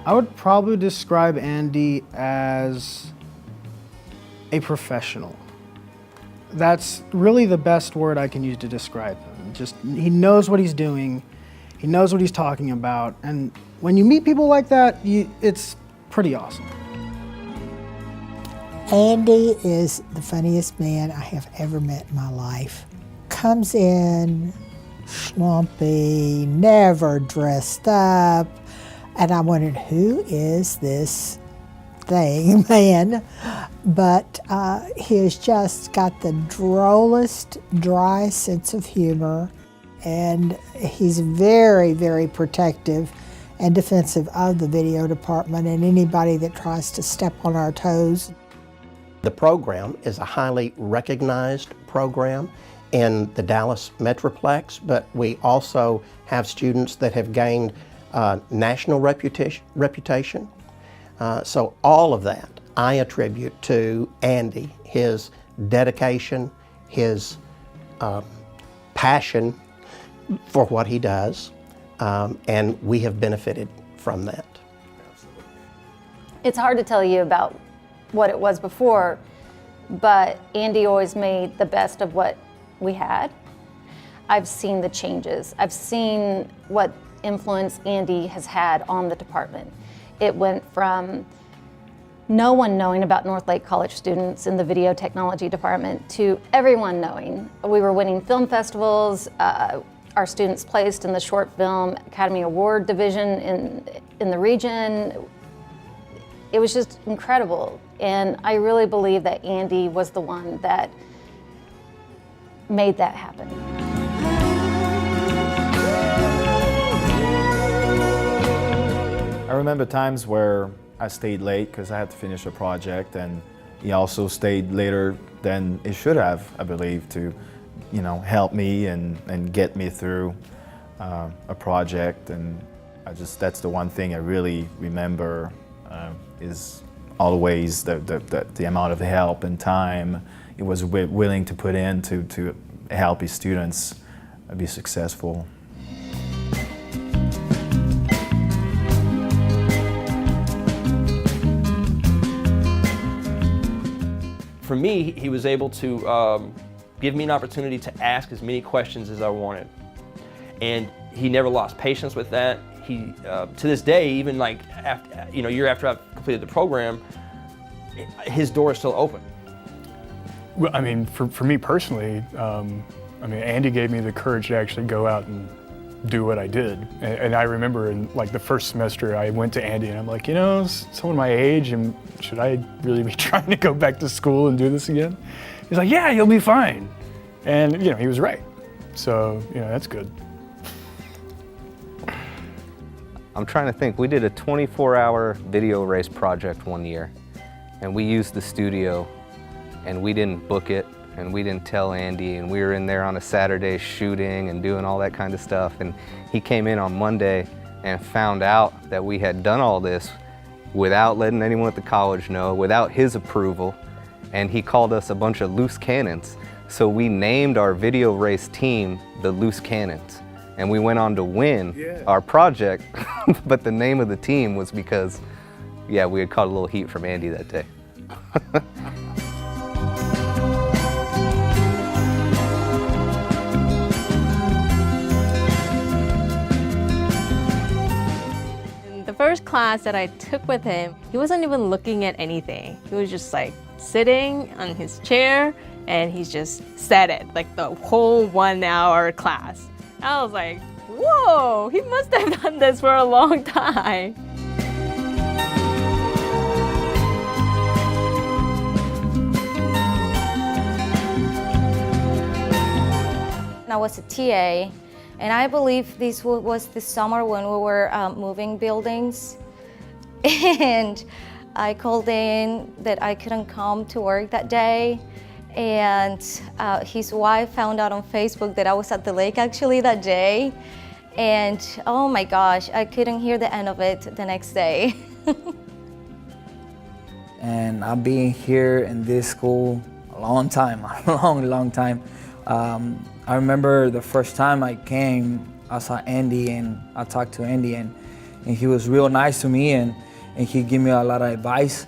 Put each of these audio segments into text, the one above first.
I would probably describe Andy as a professional. That's really the best word I can use to describe him. Just, he knows what he's doing, he knows what he's talking about, and when you meet people like that, it's pretty awesome. Andy is the funniest man I have ever met in my life. Comes in schlumpy, never dressed up, and I wondered, who is this man? But he has just got the drollest, dry sense of humor, and he's very, very protective and defensive of the video department and anybody that tries to step on our toes. The program is a highly recognized program in the Dallas Metroplex, but we also have students that have gained national reputation. So all of that I attribute to Andy, his dedication, his passion for what he does, and we have benefited from that. It's hard to tell you about what it was before, but Andy always made the best of what we had. I've seen the changes. I've seen what influence Andy has had on the department. It went from no one knowing about Northlake College students in the video technology department to everyone knowing. We were winning film festivals. Our students placed in the Short Film Academy Award division in the region. It was just incredible. And I really believe that Andy was the one that made that happen. I remember times where I stayed late because I had to finish a project, and he also stayed later than he should have, I believe, to, help me and get me through a project. And that's the one thing I really remember is always the amount of help and time he was willing to put in to help his students be successful. For me, he was able to give me an opportunity to ask as many questions as I wanted. And he never lost patience with that. He, to this day, even like after, year after I've completed the program, his door is still open. Well, I mean, for me personally, Andy gave me the courage to actually go out and do what I did. And I remember in like the first semester, I went to Andy and I'm like, someone my age, and should I really be trying to go back to school and do this again? He's like, yeah, you'll be fine. And he was right. So, that's good. I'm trying to think, we did a 24-hour video race project one year, and we used the studio, and we didn't book it, and we didn't tell Andy, and we were in there on a Saturday shooting and doing all that kind of stuff, and he came in on Monday and found out that we had done all this without letting anyone at the college know, without his approval, and he called us a bunch of loose cannons. So we named our video race team the Loose Cannons, and we went on to win our project, but the name of the team was because, we had caught a little heat from Andy that day. The first class that I took with him, he wasn't even looking at anything. He was just like sitting on his chair and he just said it, like the whole 1 hour class. I was like, whoa, he must have done this for a long time. I was a TA, and I believe this was the summer when we were moving buildings. And I called in that I couldn't come to work that day. And his wife found out on Facebook that I was at the lake actually that day. And oh my gosh, I couldn't hear the end of it the next day. And I've been here in this school a long time, a long time. I remember the first time I came, I saw Andy and I talked to Andy, and and he was real nice to me, and he gave me a lot of advice.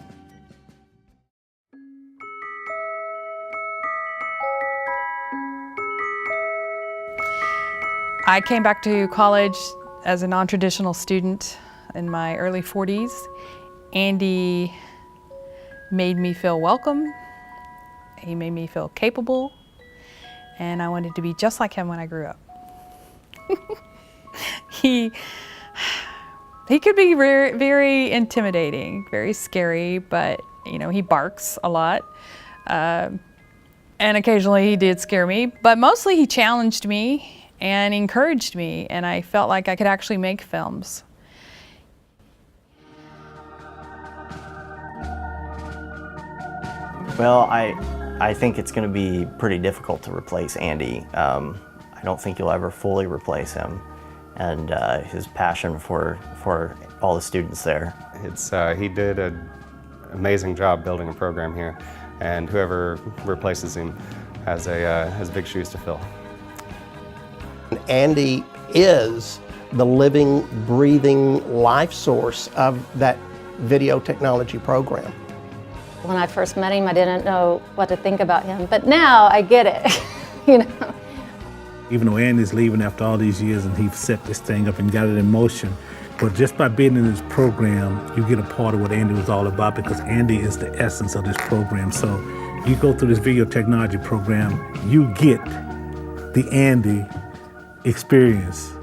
I came back to college as a non-traditional student in my early 40s. Andy made me feel welcome. He made me feel capable, and I wanted to be just like him when I grew up. He could be very, very intimidating, very scary, but you know, he barks a lot. And occasionally he did scare me, but mostly he challenged me and encouraged me, and I felt like I could actually make films. Well, I think it's going to be pretty difficult to replace Andy. I don't think you'll ever fully replace him, and his passion for all the students there. He did an amazing job building a program here, and whoever replaces him has big shoes to fill. Andy is the living, breathing life source of that video technology program. When I first met him, I didn't know what to think about him, but now I get it, you know. Even though Andy's leaving after all these years and he set this thing up and got it in motion, but just by being in this program, you get a part of what Andy was all about, because Andy is the essence of this program. So you go through this video technology program, you get the Andy experience.